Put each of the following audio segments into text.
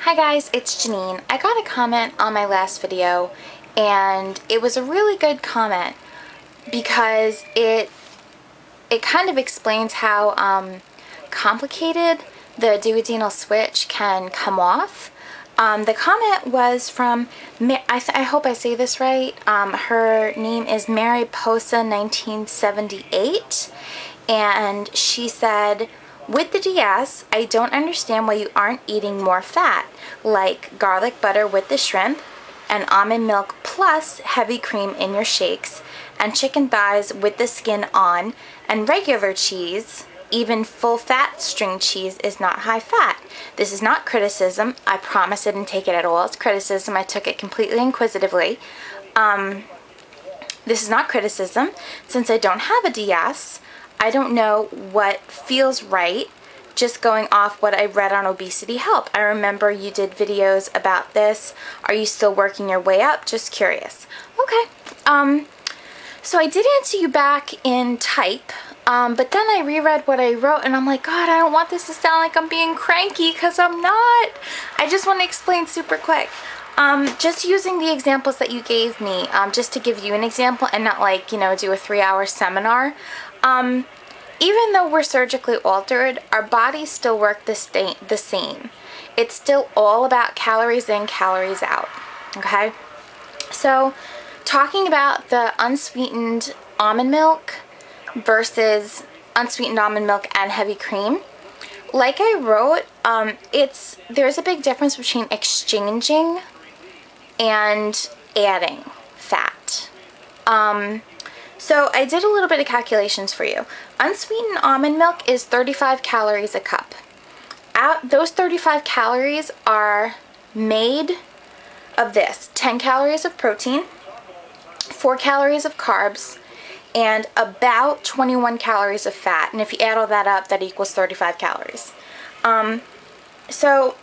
Hi guys, it's Janine. I got a comment on my last video and it was a really good comment because it kind of explains how complicated the duodenal switch can come off. The comment was from, I hope I say this right, her name is Mariposa 1978, and she said, with the DS, I don't understand why you aren't eating more fat, like garlic butter with the shrimp, and almond milk plus heavy cream in your shakes, and chicken thighs with the skin on, and regular cheese. Even full-fat string cheese is not high fat. This is not criticism. I promise I didn't take it at all as criticism. I took it completely inquisitively. This is not criticism. Since I don't have a DS, I don't know what feels right, just going off what I read on Obesity Help. I remember you did videos about this. Are you still working your way up? Just curious. Okay. So I did answer you back in type, but then I reread what I wrote and I'm like, God, I don't want this to sound like I'm being cranky, because I'm not. I just want to explain super quick. Just using the examples that you gave me, just to give you an example and not like, you know, do a 3-hour seminar. Even though we're surgically altered, our bodies still work the same. It's still all about calories in, calories out, okay? So, talking about the unsweetened almond milk versus unsweetened almond milk and heavy cream, like I wrote, there's a big difference between exchanging and adding fat. So I did a little bit of calculations for you. Unsweetened almond milk is 35 calories a cup. Those 35 calories are made of this: 10 calories of protein, 4 calories of carbs, and about 21 calories of fat. And if you add all that up, that equals 35 calories. So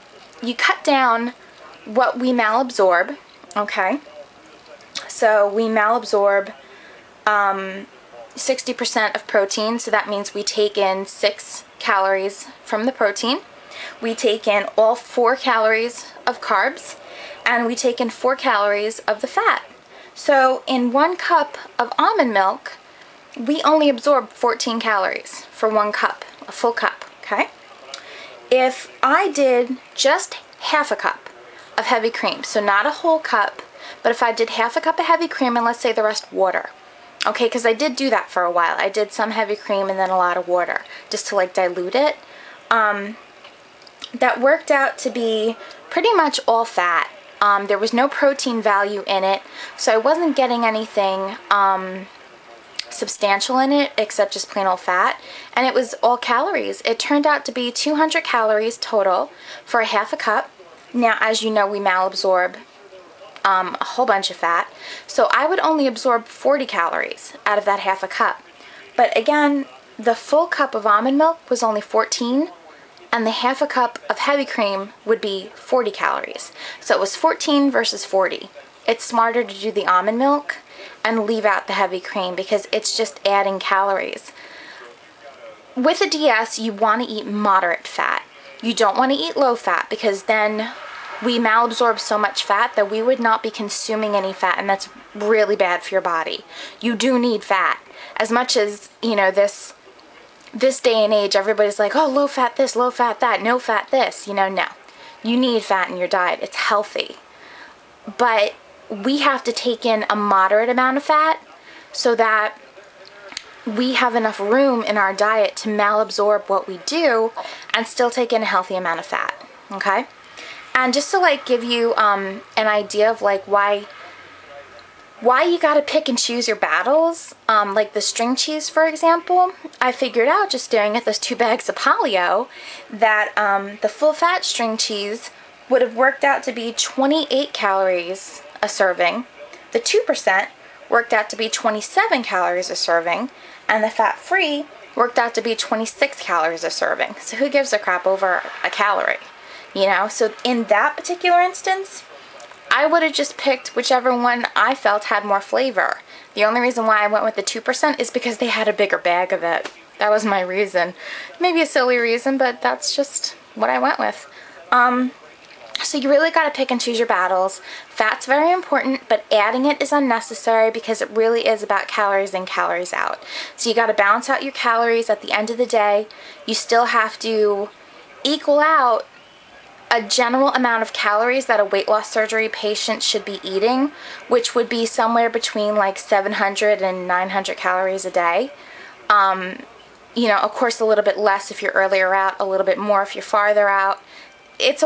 you cut down what we malabsorb, okay? So we malabsorb 60% of protein, so that means we take in 6 calories from the protein. We take in all 4 calories of carbs, and we take in 4 calories of the fat. So in 1 cup of almond milk, we only absorb 14 calories for 1 cup, a full cup, okay? If I did just half a cup of heavy cream, so not a whole cup, but if I did half a cup of heavy cream and let's say the rest water, okay, because I did do that for a while. I did some heavy cream and then a lot of water just to like dilute it. That worked out to be pretty much all fat. There was no protein value in it, so I wasn't getting anything substantial in it except just plain old fat, and it was all calories. It turned out to be 200 calories total for a half a cup. Now, as you know, we malabsorb a whole bunch of fat, so I would only absorb 40 calories out of that half a cup. But again, the full cup of almond milk was only 14, and the half a cup of heavy cream would be 40 calories. So it was 14 versus 40. It's smarter to do the almond milk and leave out the heavy cream because it's just adding calories. With a DS, you want to eat moderate fat. You don't want to eat low fat because then we malabsorb so much fat that we would not be consuming any fat, and that's really bad for your body. You do need fat. As much as, you know, this day and age, everybody's like, oh, low fat this, low fat that, no fat this. You know, no. You need fat in your diet. It's healthy. But we have to take in a moderate amount of fat so that we have enough room in our diet to malabsorb what we do and still take in a healthy amount of fat, okay? And just to like give you an idea of like why you gotta pick and choose your battles, like the string cheese, for example, I figured out just staring at those 2 bags of Polly-O that the full-fat string cheese would have worked out to be 28 calories a serving. The 2% worked out to be 27 calories a serving, and the fat-free worked out to be 26 calories a serving. So who gives a crap over a calorie? You know, so in that particular instance, I would have just picked whichever one I felt had more flavor. The only reason why I went with the 2% is because they had a bigger bag of it. That was my reason. Maybe a silly reason, but that's just what I went with. So you really got to pick and choose your battles. Fat's very important, but adding it is unnecessary because it really is about calories in, calories out. So you got to balance out your calories at the end of the day. You still have to equal out a general amount of calories that a weight loss surgery patient should be eating, which would be somewhere between like 700 and 900 calories a day. You know, of course a little bit less if you're earlier out, a little bit more if you're farther out. It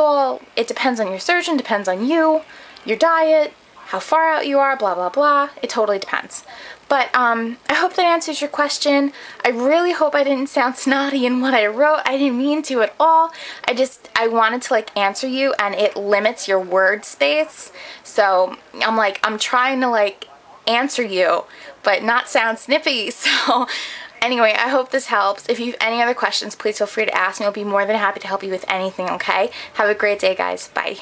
depends on your surgeon, depends on you, your diet, how far out you are, blah, blah, blah. It totally depends. But I hope that answers your question. I really hope I didn't sound snotty in what I wrote. I didn't mean to at all. I wanted to like answer you, and it limits your word space. So I'm trying to like answer you, but not sound snippy. So anyway, I hope this helps. If you have any other questions, please feel free to ask me. I'll be more than happy to help you with anything, okay? Have a great day, guys. Bye.